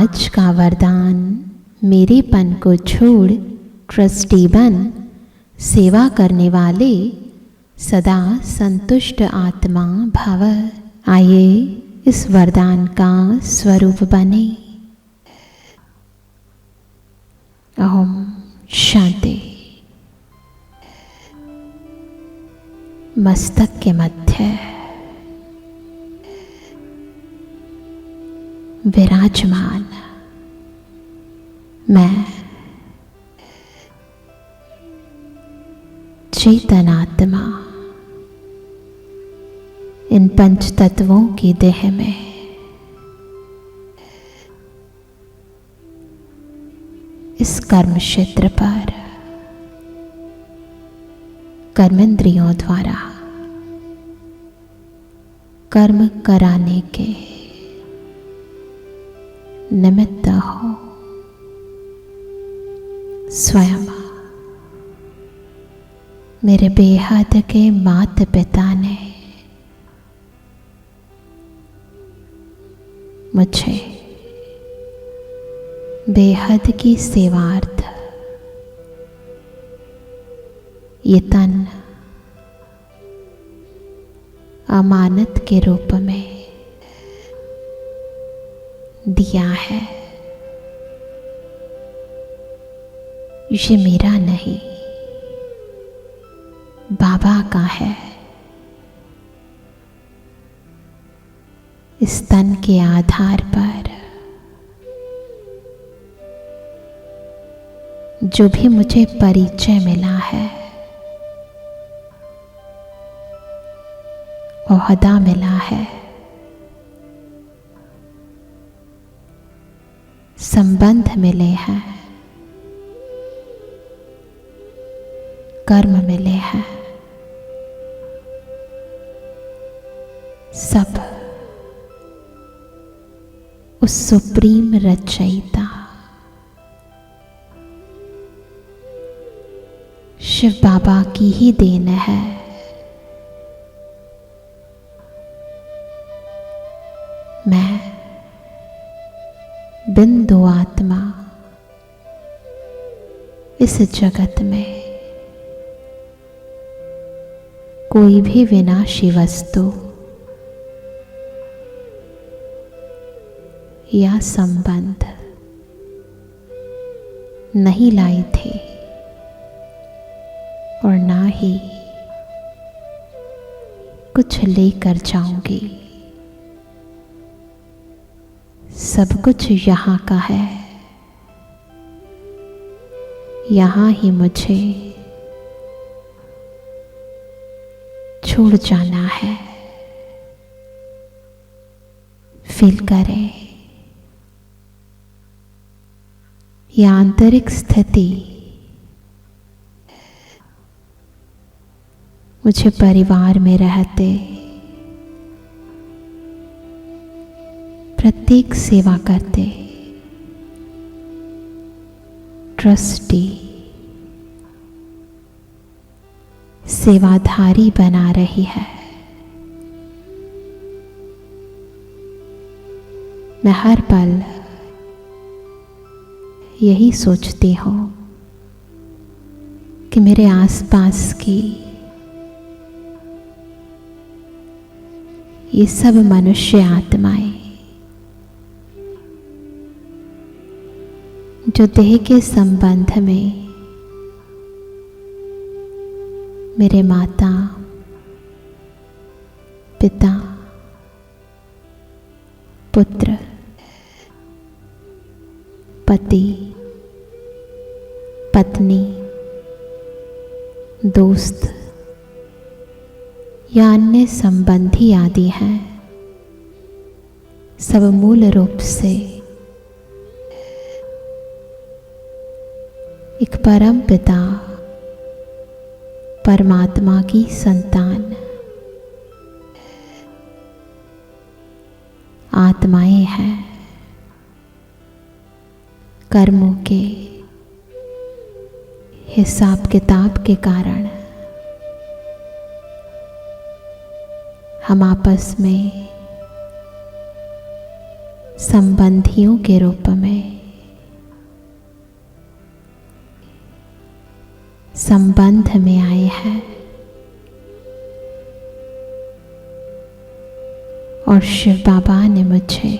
आज का वरदान, मेरेपन को छोड़ ट्रस्टी बन सेवा करने वाले सदा संतुष्ट आत्मा भव। आइए इस वरदान का स्वरूप बने। ओम शांति। मस्तक के मध्य विराजमान मैं चेतनात्मा इन पंच तत्वों की देह में इस कर्म क्षेत्र पर कर्मेंद्रियों द्वारा कर्म कराने के निमित्त हो। स्वयं मेरे बेहद के माता पिता ने मुझे बेहद की सेवार्थ ये तन अमानत के रूप में दिया है। ये मेरा नहीं, बाबा का है। इस तन के आधार पर जो भी मुझे परिचय मिला है, ओहदा मिला है, संबंध मिले हैं, कर्म मिले हैं, सब उस सुप्रीम रचयिता शिव बाबा की ही देन है। मैं बिंदु आत्मा इस जगत में कोई भी विनाशी वस्तु या संबंध नहीं लाई थी और ना ही कुछ लेकर जाऊंगी। सब कुछ यहाँ का है, यहाँ ही मुझे छोड़ जाना है। फील करें यह आंतरिक स्थिति मुझे परिवार में रहते प्रत्येक सेवा करते ट्रस्टी सेवाधारी बना रही है। मैं हर पल यही सोचती हूँ कि मेरे आसपास की ये सब मनुष्य आत्माएं जो देह के संबंध में मेरे माता पिता पुत्र पति पत्नी दोस्त या अन्य संबंधी आदि हैं, सब मूल रूप से एक परम पिता परमात्मा की संतान आत्माएं हैं। कर्मों के हिसाब किताब के कारण हम आपस में संबंधियों के रूप में संबंध में आए हैं और शिव बाबा ने मुझे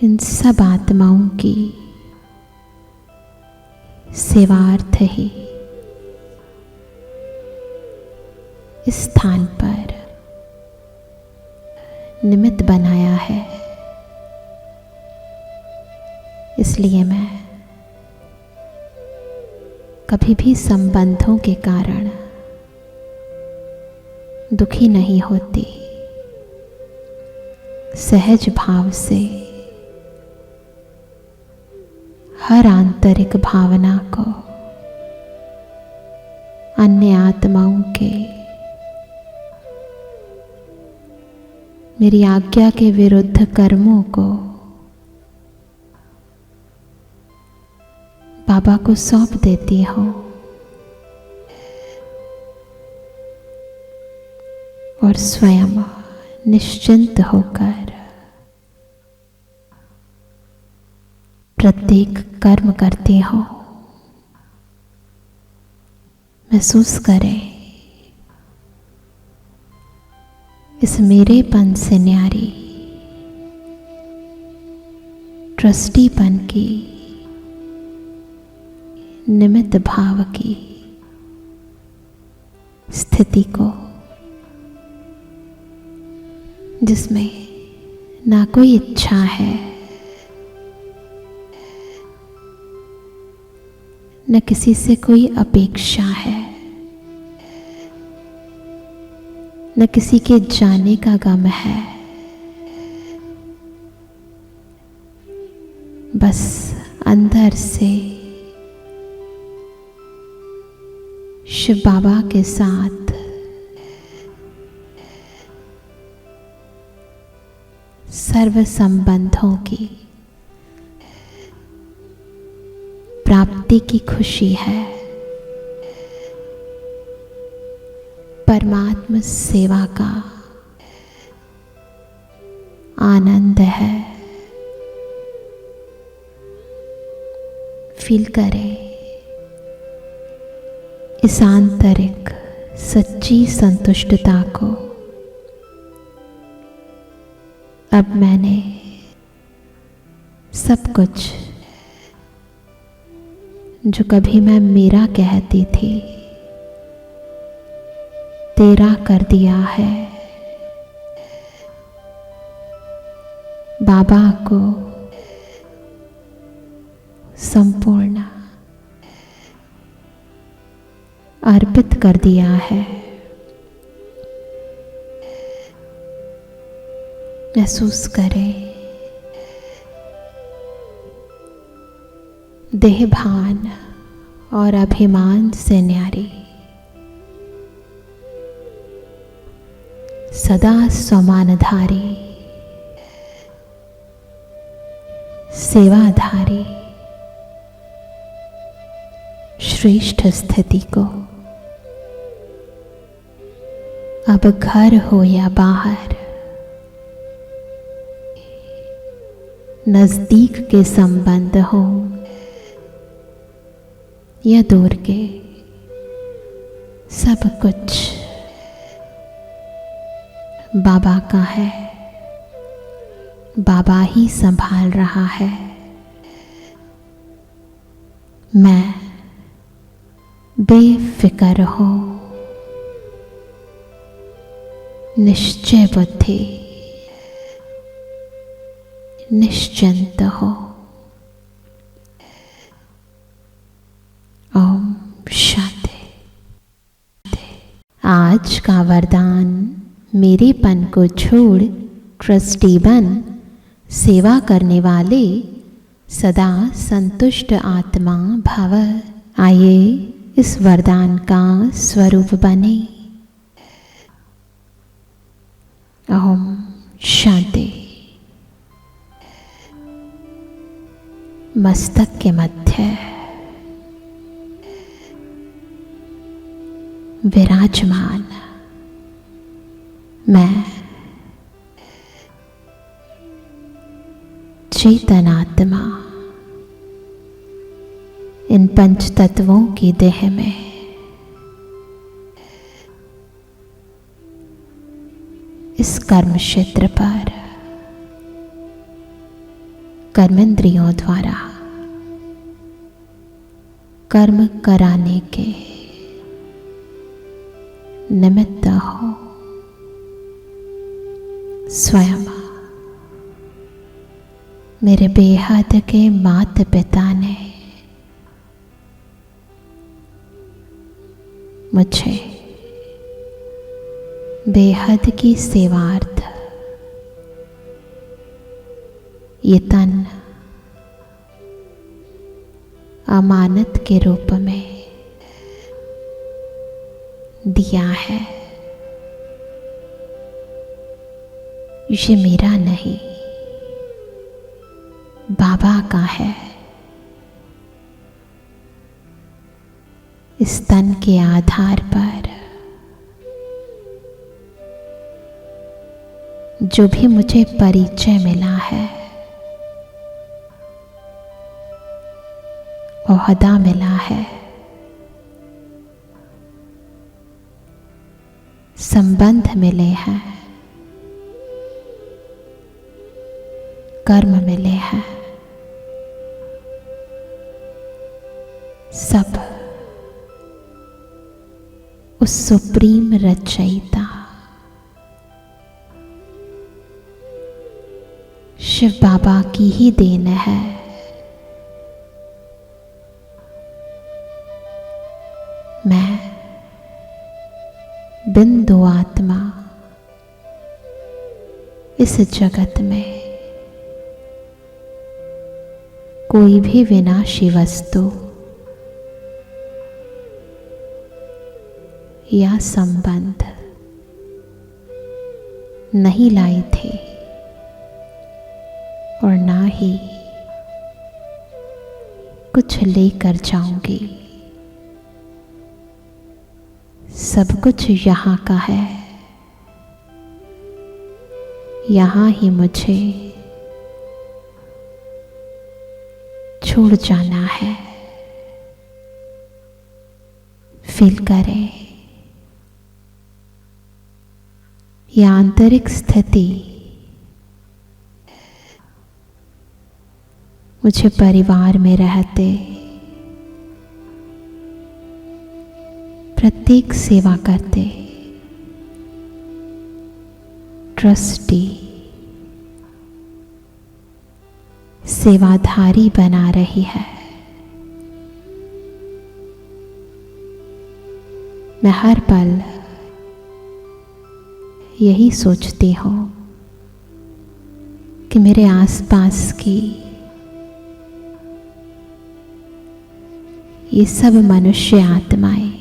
इन सब आत्माओं की सेवार्थ ही इस स्थान पर निमित्त बनाया है। इसलिए मैं कभी भी संबंधों के कारण दुखी नहीं होती। सहज भाव से हर आंतरिक भावना को अन्य आत्माओं के मेरी आज्ञा के विरुद्ध कर्मों को बाबा को सौंप देती हूँ और स्वयं निश्चिंत होकर प्रत्येक कर्म करती हूँ। महसूस करें इस मेरेपन से न्यारी ट्रस्टीपन की निमित्त भाव की स्थिति को, जिसमें ना कोई इच्छा है न किसी से कोई अपेक्षा है, न किसी के जाने का गम है। बस अंदर से शिव बाबा के साथ सर्व संबंधों की प्राप्ति की खुशी है। परमात्मा सेवा का आनंद है। फील करें इस आंतरिक सच्ची संतुष्टता को। अब मैंने सब कुछ जो कभी मैं मेरा कहती थी तेरा कर दिया है। बाबा को संपूर्ण अर्पित कर दिया है। महसूस करें देहभान और अभिमान से न्यारी सदा समानधारी सेवाधारी श्रेष्ठ स्थिति को अब घर हो या बाहर, नजदीक के संबंध हो या दूर के, सब कुछ बाबा का है। बाबा ही संभाल रहा है। मैं बेफिक्र हूँ, निश्चय बुद्धि, निश्चिंत हो। ओम शांति। आज का वरदान मेरेपन को छोड़ ट्रस्टी बन सेवा करने वाले सदा संतुष्ट आत्मा भव। आइए इस वरदान का स्वरूप बने। ओम शांति। मस्तक के मध्य विराजमान मैं चेतनात्मा इन पंच तत्वों की देह में इस कर्म क्षेत्र पर कर्मेंद्रियों द्वारा कर्म कराने के निमित्त हो। स्वयं मेरे बेहद के माता पिता ने मुझे बेहद की सेवार्थ ये तन अमानत के रूप में दिया है। ये मेरा नहीं, बाबा का है। इस तन के आधार पर जो भी मुझे परिचय मिला है, ओहदा मिला है, संबंध मिले हैं, कर्म मिले हैं, सब उस सुप्रीम रचयिता शिव बाबा की ही देन है। मैं बिंदु आत्मा इस जगत में कोई भी विनाशी वस्तु या संबंध नहीं लाई थी और ना ही कुछ लेकर जाऊंगी। सब कुछ यहाँ का है, यहाँ ही मुझे छोड़ जाना है। फील करें, यह आंतरिक स्थिति मुझे परिवार में रहते प्रत्येक सेवा करते ट्रस्टी सेवाधारी बना रही है। मैं हर पल यही सोचती हूँ कि मेरे आसपास की ये सब मनुष्य आत्माएं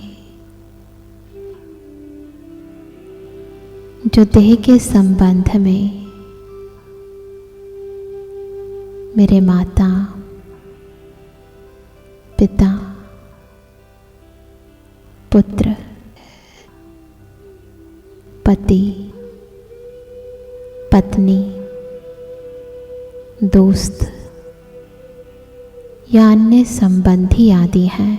जो देह के संबंध में मेरे माता पिता पुत्र पति पत्नी दोस्त या अन्य संबंधी आदि हैं,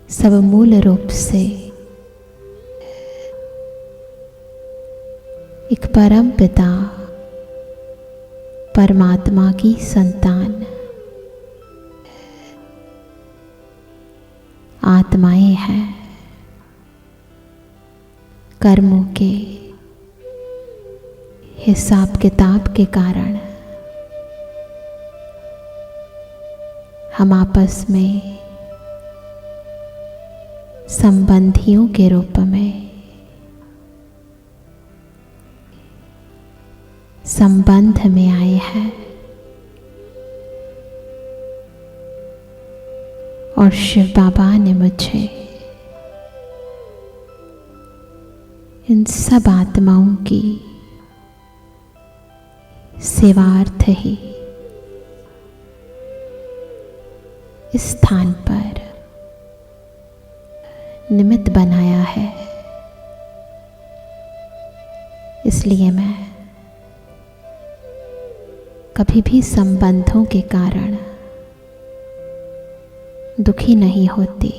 सब मूल रूप से एक परम पिता परमात्मा की संतान आत्माएं हैं। कर्मों के हिसाब किताब के कारण हम आपस में संबंधियों के रूप में संबंध में आए हैं और शिव बाबा ने मुझे इन सब आत्माओं की सेवार्थ ही इस स्थान पर निमित्त बनाया है। इसलिए मैं कभी भी संबंधों के कारण दुखी नहीं होती।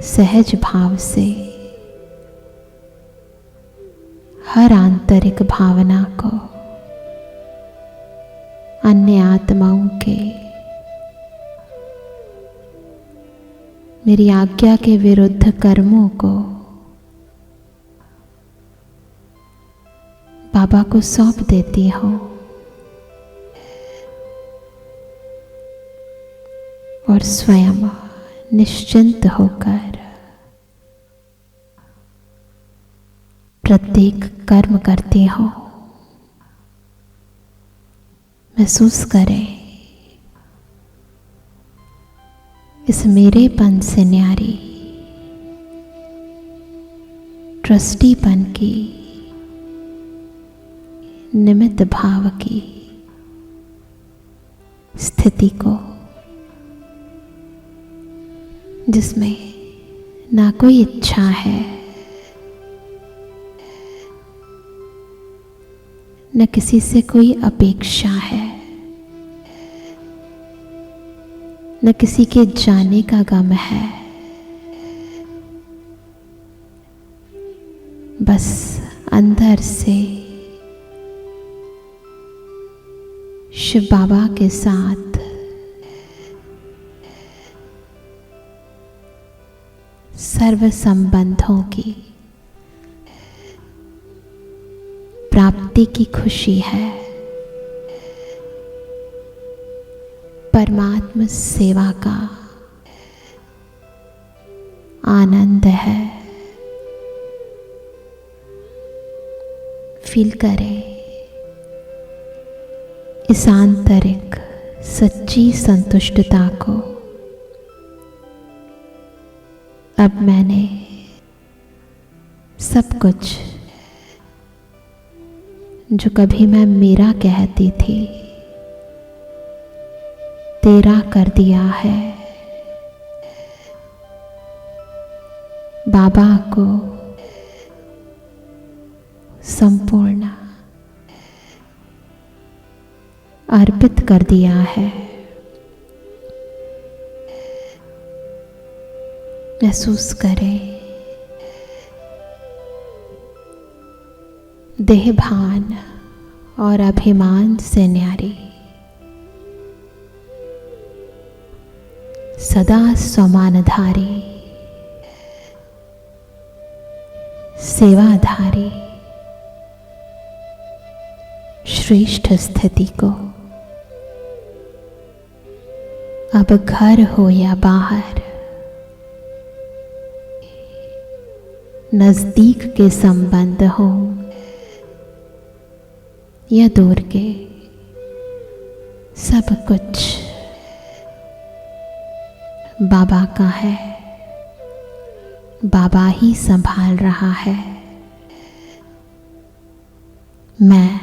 सहज भाव से हर आंतरिक भावना को अन्य आत्माओं के मेरी आज्ञा के विरुद्ध कर्मों को बाबा को सौंप देती हूँ और स्वयं निश्चिंत होकर प्रत्येक कर्म करती हूँ। महसूस करें इस मेरेपन से न्यारी ट्रस्टीपन की निमित्त भाव की स्थिति को, जिसमें ना कोई इच्छा है, न किसी से कोई अपेक्षा है, न किसी के जाने का गम है। बस अंदर से शिव बाबा के साथ सर्व संबंधों की प्राप्ति की खुशी है। परमात्म सेवा का आनंद है। फील करें इस आंतरिक सच्ची संतुष्टता को। अब मैंने सब कुछ जो कभी मैं मेरा कहती थी तेरा कर दिया है। बाबा को संपूर्ण अर्पित कर दिया है। महसूस करें देहभान और अभिमान से न्यारी सदा समानधारी सेवाधारी श्रेष्ठ स्थिति को अब घर हो या बाहर, नजदीक के संबंध हो या दूर के, सब कुछ बाबा का है। बाबा ही संभाल रहा है। मैं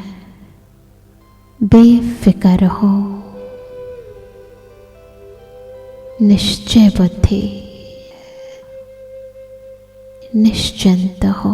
बेफिक्र हूँ। निश्चय बुद्धि, निश्चिंत हो।